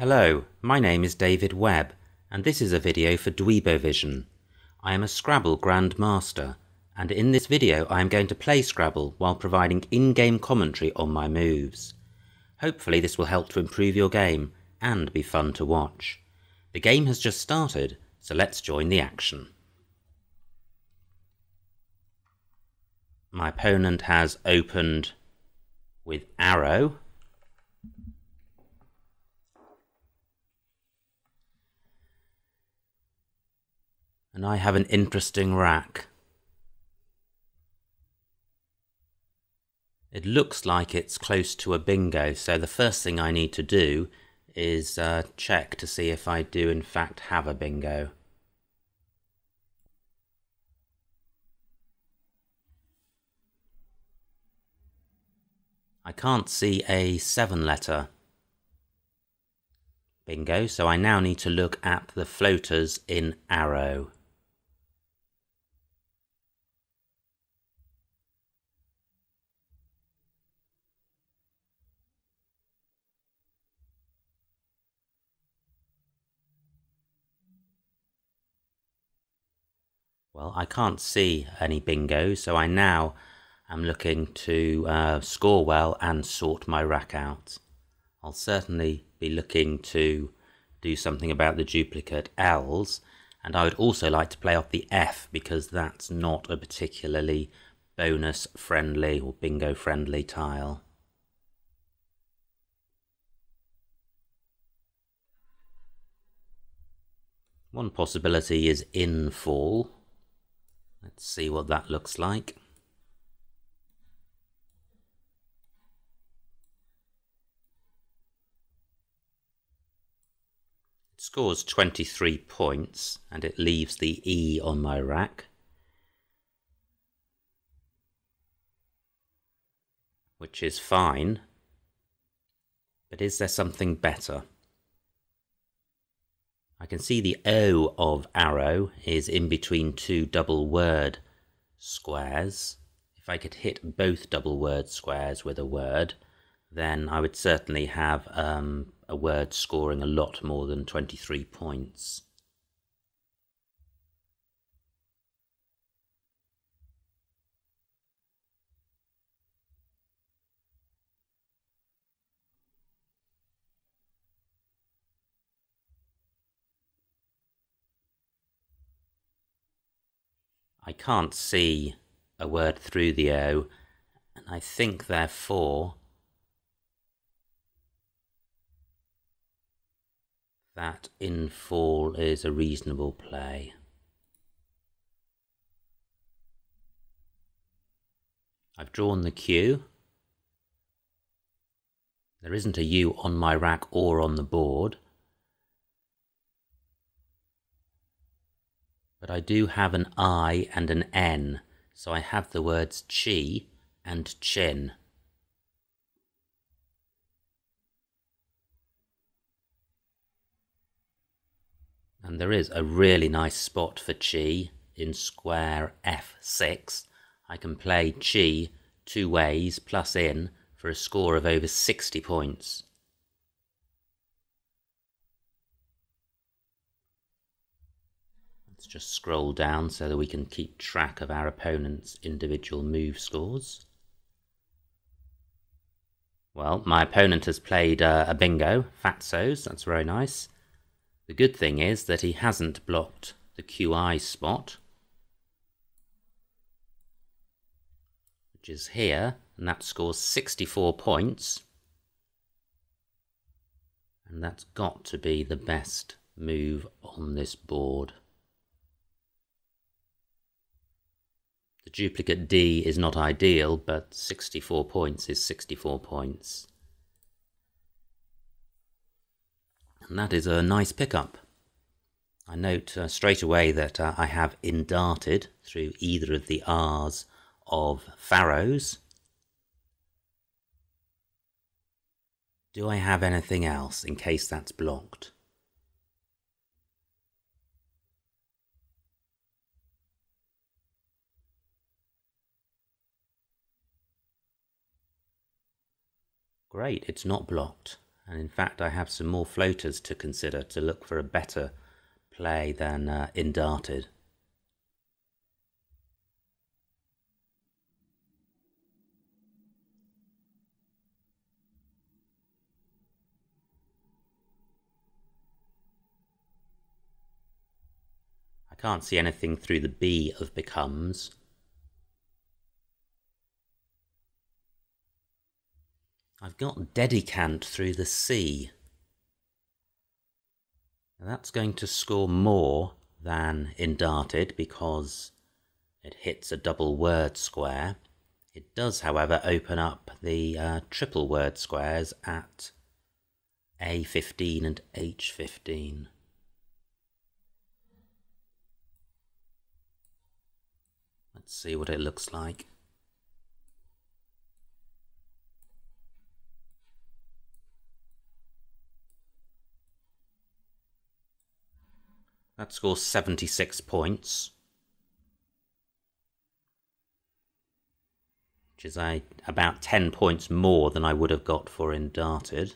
Hello, my name is David Webb, and this is a video for Dweebovision. I am a Scrabble grandmaster, and in this video I am going to play Scrabble while providing in-game commentary on my moves. Hopefully this will help to improve your game and be fun to watch. The game has just started, so let's join the action. My opponent has opened with arrow. And I have an interesting rack. It looks like it's close to a bingo, so the first thing I need to do is check to see if I do in fact have a bingo. I can't see a 7-letter bingo, so I now need to look at the floaters in arrow. Well, I can't see any bingo, so I now am looking to score well and sort my rack out. I'll certainly be looking to do something about the duplicate L's, and I would also like to play off the F because that's not a particularly bonus friendly or bingo friendly tile. One possibility is in fall. Let's see what that looks like. It scores 23 points and it leaves the E on my rack, which is fine, but is there something better? I can see the O of arrow is in between two double word squares. If I could hit both double word squares with a word, then I would certainly have a word scoring a lot more than 23 points. I can't see a word through the O, and I think therefore that in fall is a reasonable play. I've drawn the Q. There isn't a U on my rack or on the board, but I do have an I and an N, so I have the words chi and chin. And there is a really nice spot for chi in square F6. I can play chi two ways plus in for a score of over 60 points. Let's just scroll down so that we can keep track of our opponent's individual move scores. Well, my opponent has played a bingo, fatsos, that's very nice. The good thing is that he hasn't blocked the QI spot, which is here, and that scores 64 points. And that's got to be the best move on this board. The duplicate D is not ideal, but 64 points is 64 points. And that is a nice pickup. I note straight away that I have indarted through either of the R's of Pharaohs. Do I have anything else in case that's blocked? Great, it's not blocked. And in fact, I have some more floaters to consider to look for a better play than indarted. I can't see anything through the B of becomes. I've got dedicant through the C. Now that's going to score more than indarted because it hits a double word square. It does, however, open up the triple word squares at A15 and H15. Let's see what it looks like. That scores 76 points, which is about 10 points more than I would have got for indarted.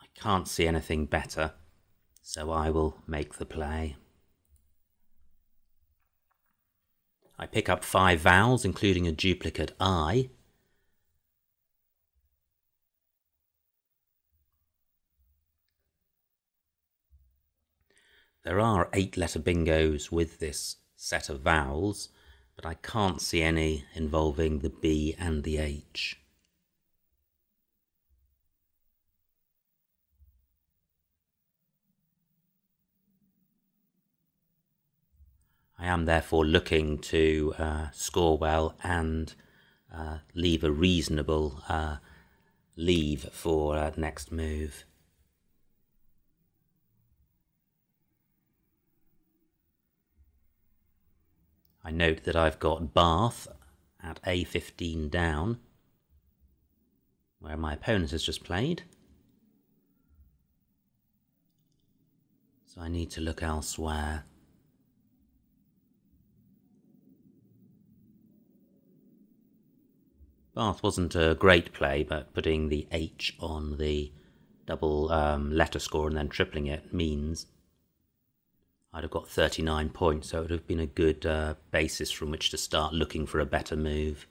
I can't see anything better, so I will make the play. I pick up 5 vowels, including a duplicate I. There are 8-letter bingos with this set of vowels, but I can't see any involving the B and the H. I am therefore looking to score well and leave a reasonable leave for next move. I note that I've got Bath at A15 down, where my opponent has just played. So I need to look elsewhere. Bath wasn't a great play, but putting the H on the double letter score and then tripling it means I'd have got 39 points, so it would have been a good basis from which to start looking for a better move.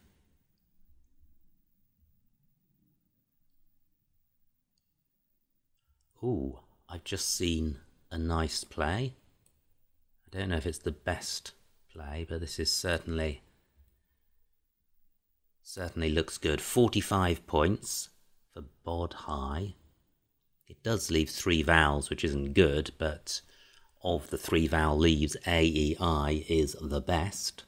Ooh, I've just seen a nice play. I don't know if it's the best play, but this is certainly looks good. 45 points for bod high. It does leave 3 vowels, which isn't good, but of the 3 vowel leaves, A, E, I is the best.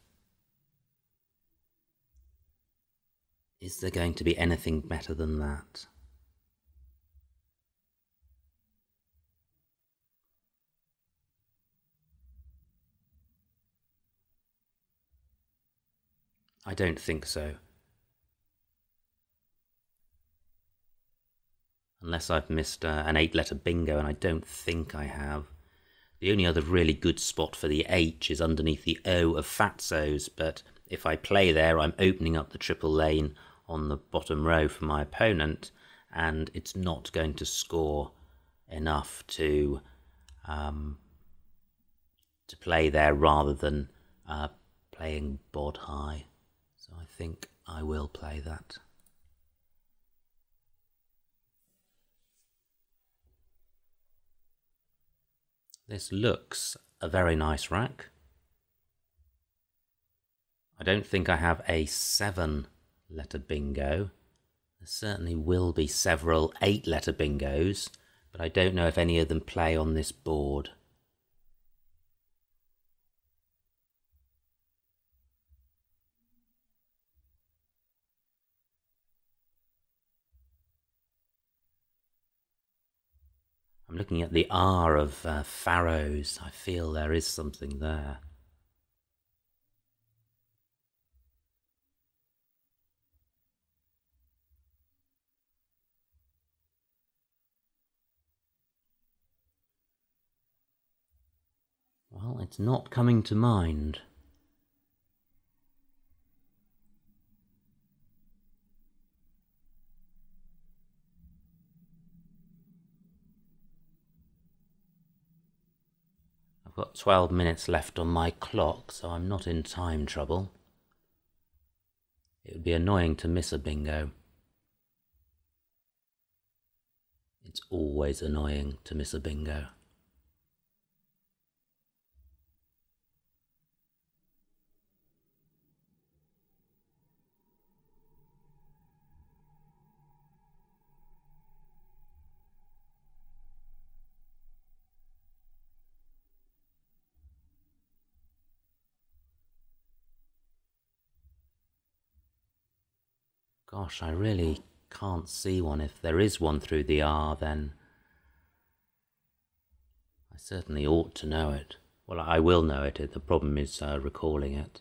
Is there going to be anything better than that? I don't think so. Unless I've missed an 8-letter bingo, and I don't think I have. The only other really good spot for the H is underneath the O of Fatso's, but if I play there, I'm opening up the triple lane on the bottom row for my opponent, and it's not going to score enough to play there rather than playing bod high. So I think I will play that. This looks a very nice rack. I don't think I have a 7-letter bingo. There certainly will be several 8-letter bingos, but I don't know if any of them play on this board. I'm looking at the R of Pharaohs. I feel there is something there. Well, Well, it's not coming to mind. I've got 12 minutes left on my clock, so I'm not in time trouble. It would be annoying to miss a bingo. It's always annoying to miss a bingo. Gosh, I really can't see one. If there is one through the R, then I certainly ought to know it. Well, I will know it. The problem is recalling it.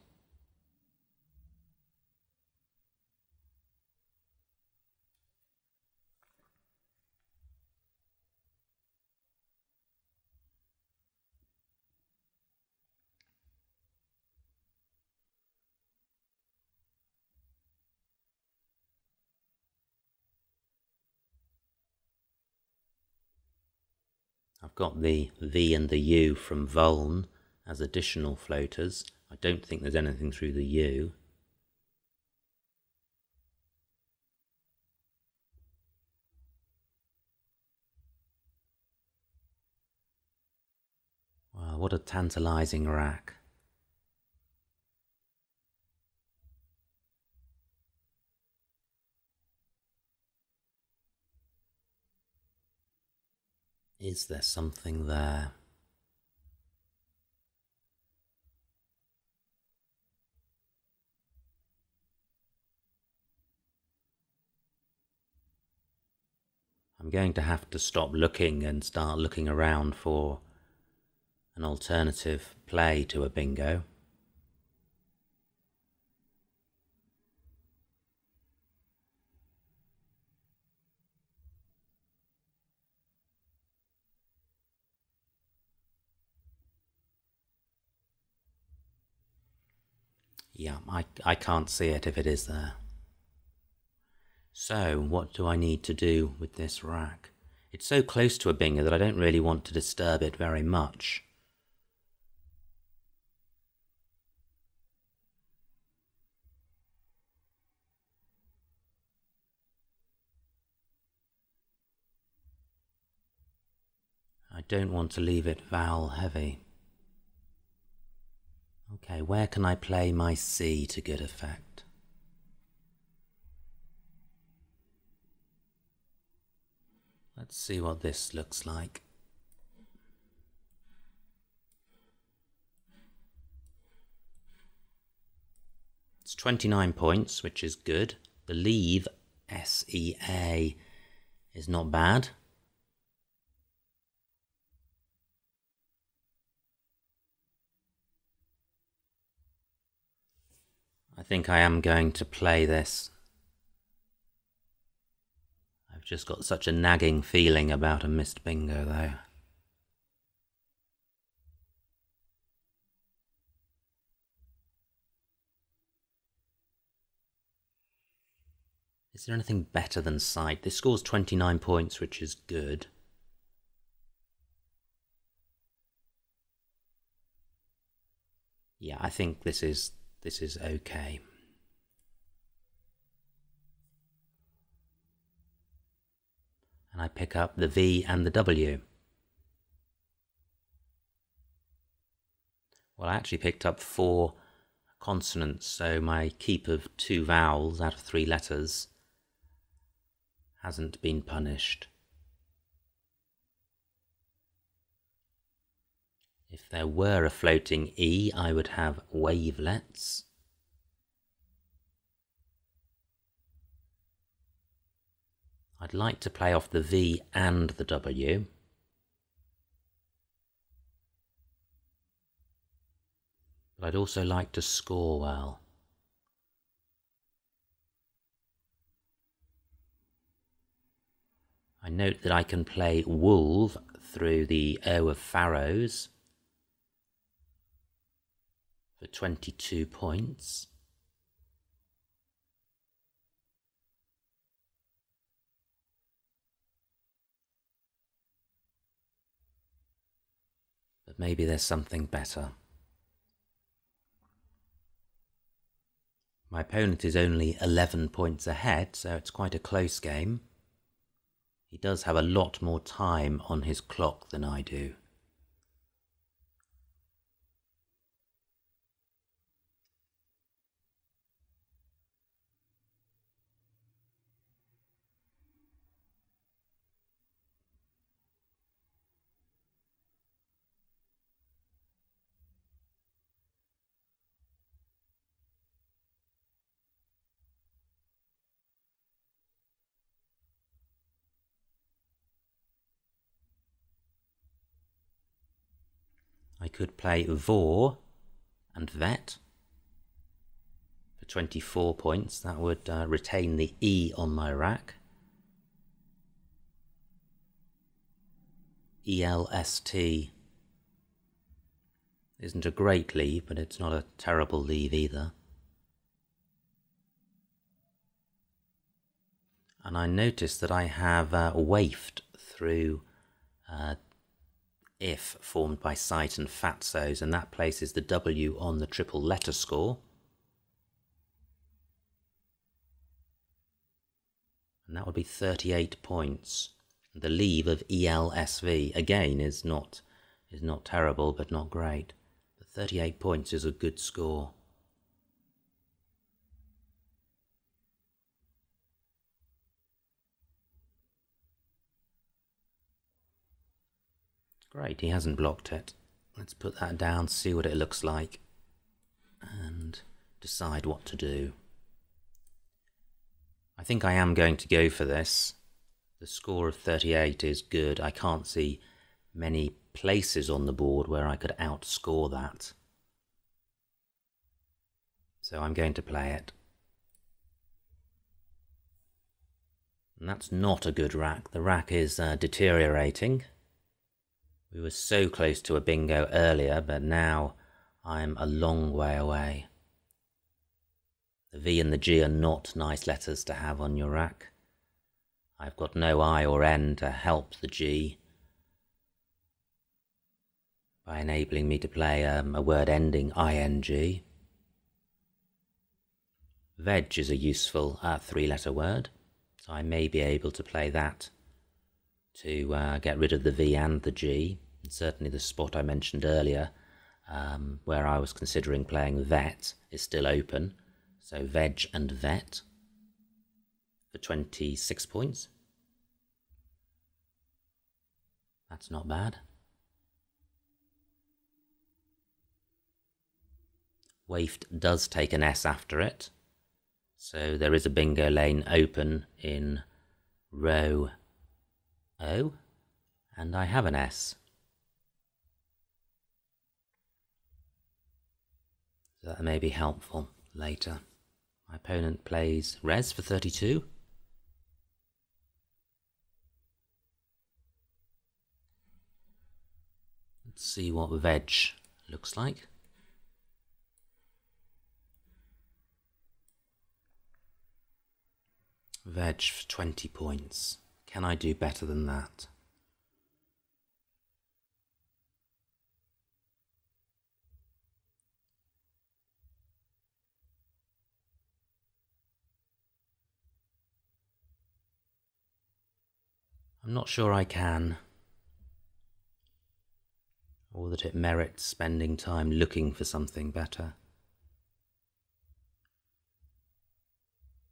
I've got the V and the U from Voln as additional floaters. I don't think there's anything through the U. Wow, what a tantalising rack. Is there something there? I'm going to have to stop looking and start looking around for an alternative play to a bingo. Yeah, I can't see it if it is there. So, what do I need to do with this rack? It's so close to a bingo that I don't really want to disturb it very much. I don't want to leave it vowel heavy. Okay, where can I play my C to good effect? Let's see what this looks like. It's 29 points, which is good. The leave, S-E-A, is not bad. I think I am going to play this. I've just got such a nagging feeling about a missed bingo, though. Is there anything better than sight? This scores 29 points, which is good. Yeah, I think this is okay. And I pick up the V and the W. Well, I actually picked up 4 consonants, so my keep of 2 vowels out of 3 letters hasn't been punished. If there were a floating E, I would have wavelets. I'd like to play off the V and the W. But I'd also like to score well. I note that I can play wolve through the O of Pharaohs. for 22 points. But maybe there's something better. My opponent is only 11 points ahead, so it's quite a close game. He does have a lot more time on his clock than I do. I could play Vor and Vet for 24 points. That would retain the E on my rack. ELST isn't a great leave, but it's not a terrible leave either. And I noticed that I have wafted through if formed by sight and fatsos, and that places the W on the triple letter score. And that would be 38 points. The leave of ELSV again is not terrible, but not great. But 38 points is a good score. Great, he hasn't blocked it. Let's put that down, see what it looks like, and decide what to do. I think I am going to go for this. The score of 38 is good. I can't see many places on the board where I could outscore that. So I'm going to play it. And that's not a good rack. The rack is deteriorating. We were so close to a bingo earlier, but now I'm a long way away. The V and the G are not nice letters to have on your rack. I've got no I or N to help the G by enabling me to play a word ending ing. Veg is a useful three-letter word, so I may be able to play that to get rid of the V and the G. And certainly the spot I mentioned earlier, where I was considering playing vet, is still open. So veg and vet for 26 points. That's not bad. Waifed does take an S after it, so there is a bingo lane open in row O, and I have an S. So that may be helpful later. My opponent plays res for 32. Let's see what veg looks like. Veg for 20 points. Can I do better than that? I'm not sure I can, or that it merits spending time looking for something better.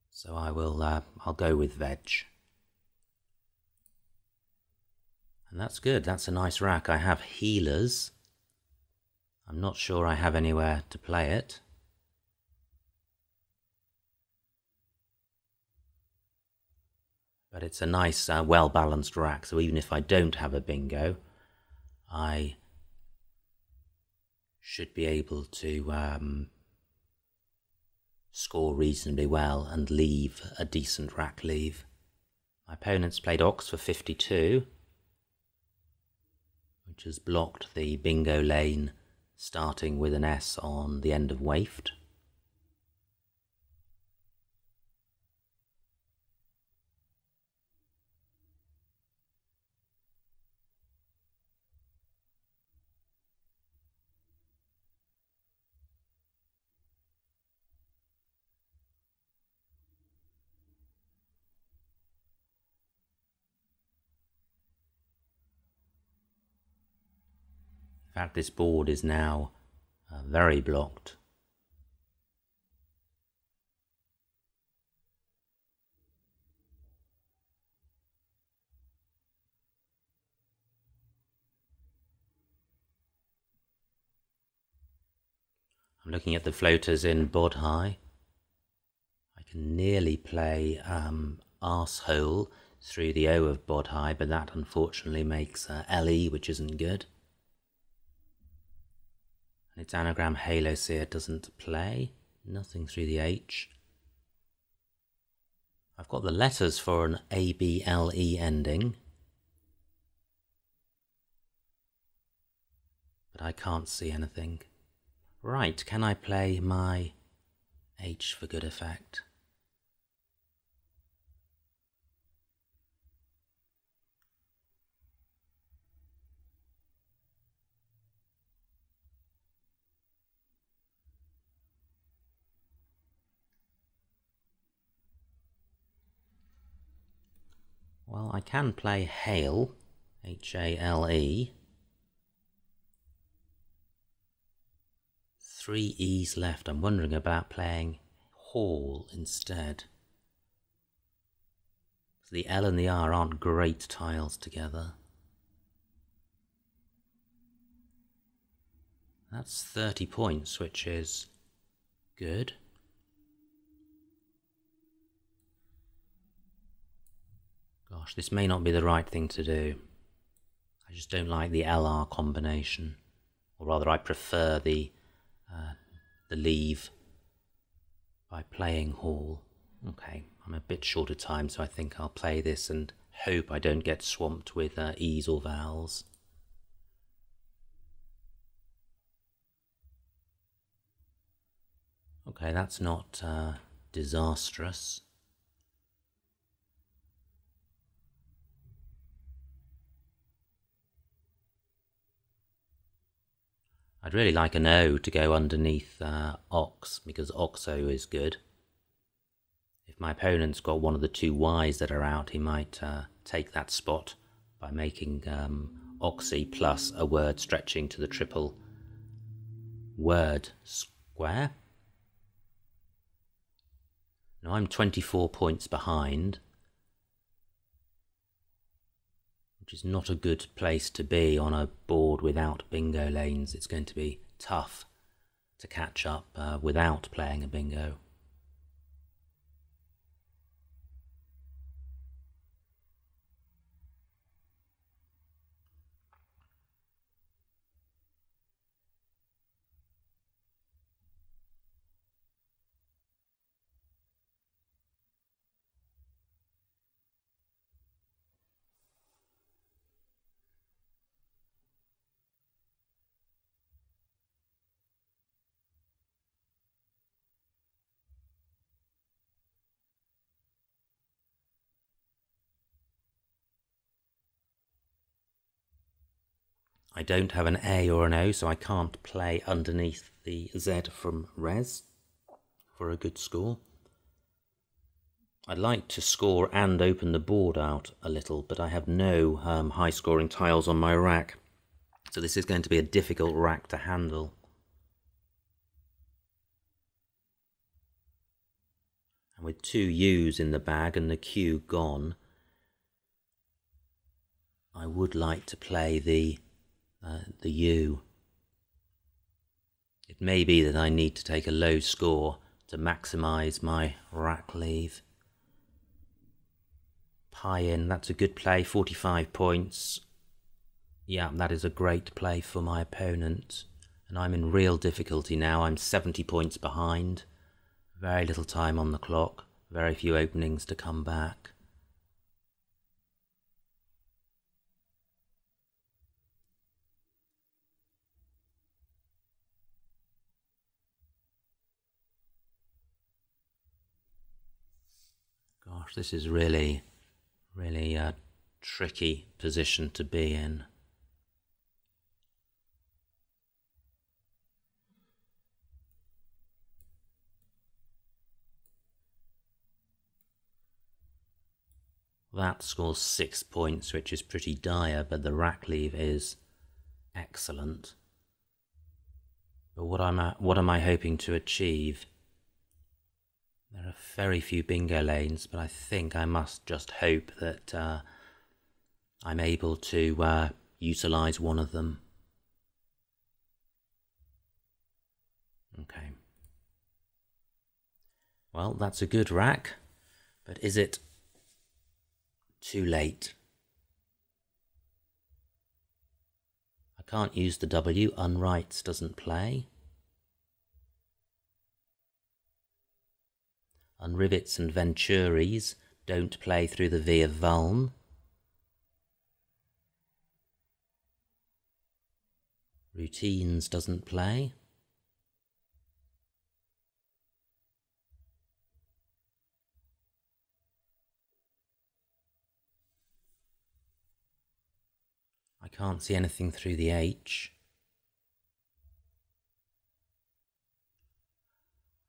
So I'll go with veg. And that's good, that's a nice rack. I have healers. I'm not sure I have anywhere to play it. But it's a nice, well-balanced rack, so even if I don't have a bingo, I should be able to score reasonably well and leave a decent rack leave. My opponent's played Ox for 52, which has blocked the bingo lane starting with an S on the end of waifed. In fact, this board is now very blocked. I'm looking at the floaters in bod high. I can nearly play arsehole through the O of bod high, but that unfortunately makes LE, which isn't good. And its anagram halo seer doesn't play, nothing through the H. I've got the letters for an ABLE ending, but I can't see anything. Right, can I play my H for good effect? Well, I can play Hale, H-A-L-E. 3 E's left. I'm wondering about playing Hall instead. The L and the R aren't great tiles together. That's 30 points, which is good. Gosh, this may not be the right thing to do. I just don't like the LR combination. Or rather, I prefer the leave by playing Hall. Okay, I'm a bit short of time, so I think I'll play this and hope I don't get swamped with E's or vowels. Okay, that's not disastrous. I'd really like an O to go underneath Ox, because Oxo is good. If my opponent's got one of the 2 Y's that are out, he might take that spot by making Oxy plus a word stretching to the triple word square. Now I'm 24 points behind, which is not a good place to be on a board without bingo lanes. It's going to be tough to catch up without playing a bingo. I don't have an A or an O, so I can't play underneath the Z from Res for a good score. I'd like to score and open the board out a little, but I have no high-scoring tiles on my rack, so this is going to be a difficult rack to handle. And with 2 U's in the bag and the Q gone, I would like to play the U. It may be that I need to take a low score to maximise my rack leave. Pie in, that's a good play, 45 points. Yeah, that is a great play for my opponent. And I'm in real difficulty now. I'm 70 points behind. Very little time on the clock. Very few openings to come back. Gosh, this is really a tricky position to be in. That scores 6 points, which is pretty dire, but the rack leave is excellent. But what am I hoping to achieve? There are very few bingo lanes, but I think I must just hope that I'm able to utilise one of them. Okay. Well, that's a good rack, but is it too late? I can't use the W, unrights doesn't play. Unrivets and venturis don't play through the V of Vuln. Routines doesn't play. I can't see anything through the H.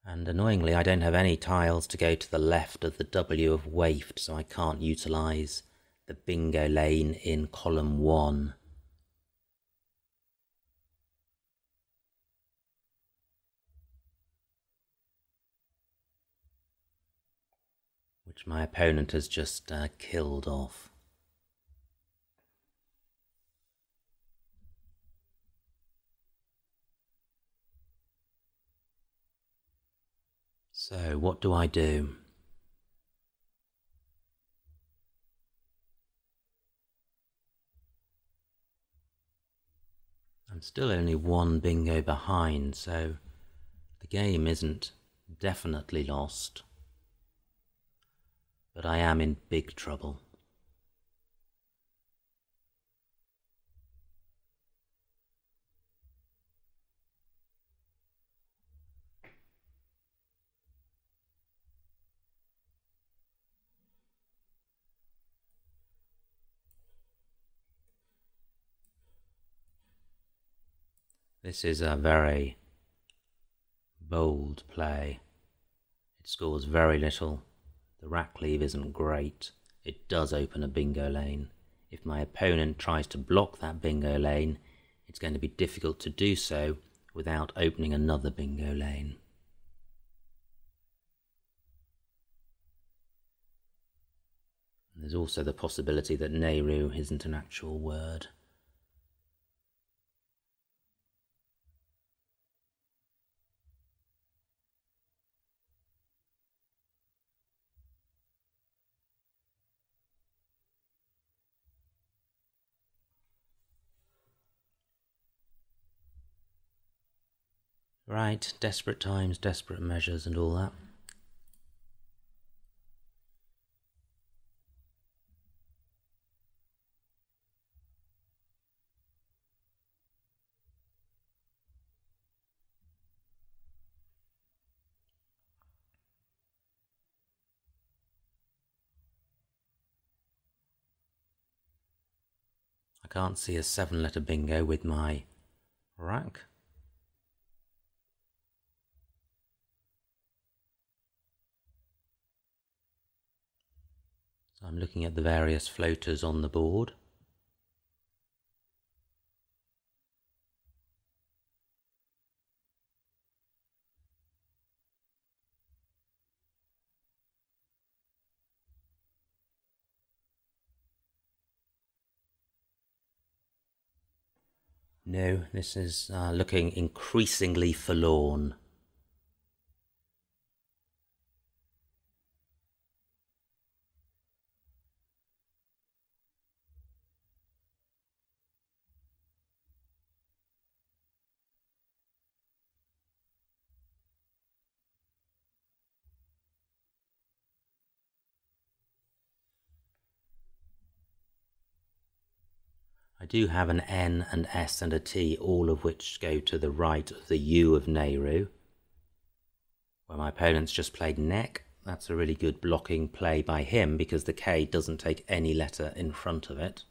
And annoyingly, I don't have any tiles to go to the left of the W of waifed, so I can't utilise the bingo lane in column 1. Which my opponent has just killed off. So, what do I do? I'm still only 1 bingo behind, so the game isn't definitely lost. But I am in big trouble. This is a very bold play. It scores very little. The rack leave isn't great. It does open a bingo lane. If my opponent tries to block that bingo lane, it's going to be difficult to do so without opening another bingo lane. And there's also the possibility that Nehru isn't an actual word. Right, desperate times, desperate measures and all that. I can't see a 7-letter bingo with my rack. I'm looking at the various floaters on the board. No, this is looking increasingly forlorn. I do have an N, an S and a T, all of which go to the right of the U of Nehru, where my opponent's just played neck, That's a really good blocking play by him because the K doesn't take any letter in front of it.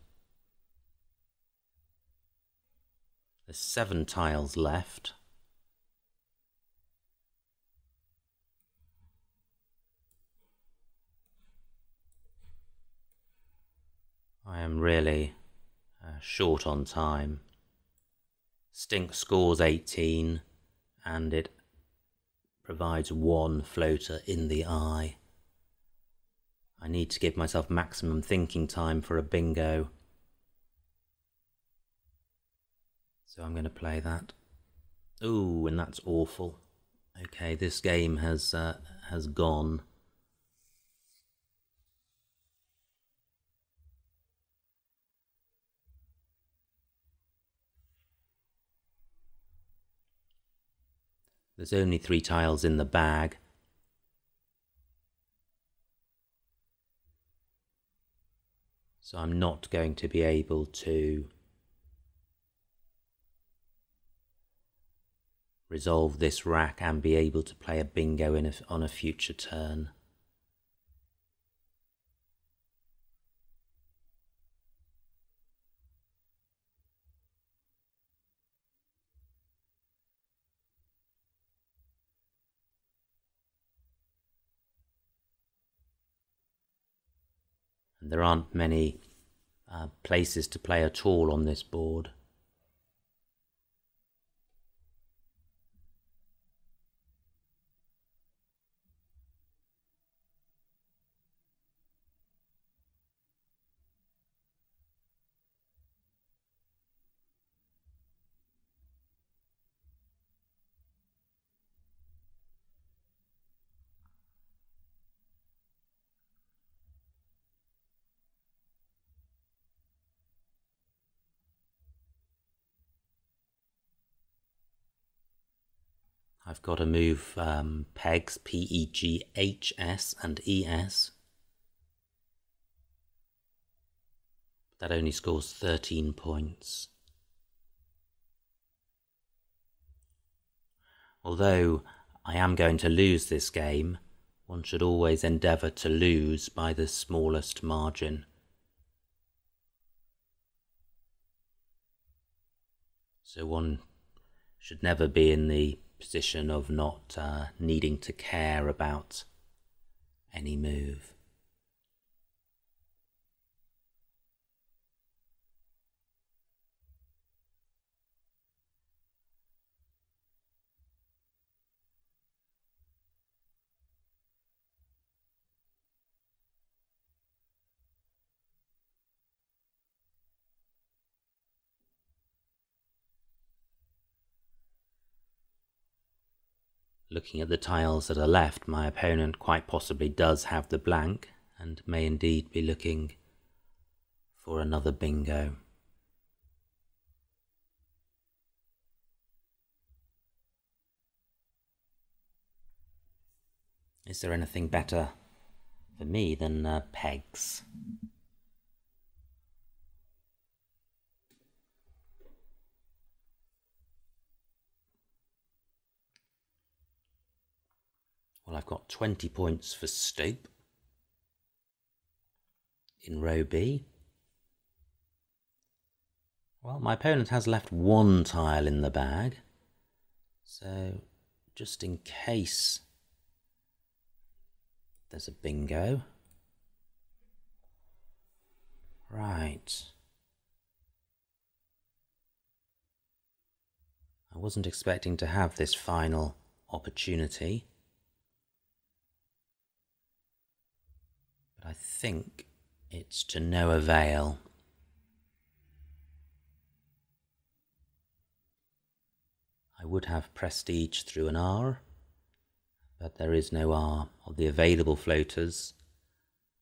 There's 7 tiles left. I am really short on time. Stink scores 18 and it provides 1 floater in the eye. I need to give myself maximum thinking time for a bingo. So I'm going to play that. Ooh, and that's awful. Okay, this game has gone. There's only 3 tiles in the bag. So I'm not going to be able to resolve this rack and be able to play a bingo on a future turn. And there aren't many places to play at all on this board. I've got to move pegs, P-E-G-H-S and E-S. That only scores 13 points. Although I am going to lose this game, one should always endeavour to lose by the smallest margin. So one should never be in the position of not needing to care about any move. Looking at the tiles that are left, my opponent quite possibly does have the blank and may indeed be looking for another bingo. Is there anything better for me than pegs? Well, I've got 20 points for Stope in row B. Well, my opponent has left 1 tile in the bag, so just in case there's a bingo. Right. I wasn't expecting to have this final opportunity, but I think it's to no avail. I would have prestige through an R, but there is no R. Of the available floaters,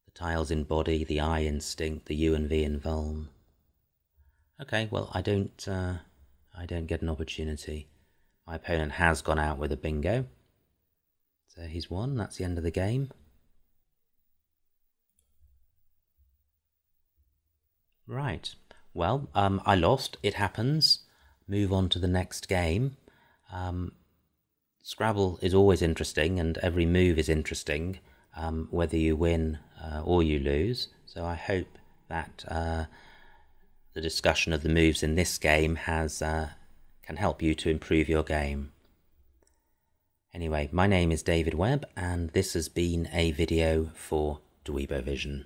the tiles in body, the I instinct, the U and V in vuln. Okay, well, I don't get an opportunity. My opponent has gone out with a bingo, so he's won. That's the end of the game. Right. Well, I lost. It happens. Move on to the next game. Scrabble is always interesting and every move is interesting. whether you win or you lose. So I hope that the discussion of the moves in this game can help you to improve your game. Anyway, my name is David Webb, and this has been a video for Dweebovision.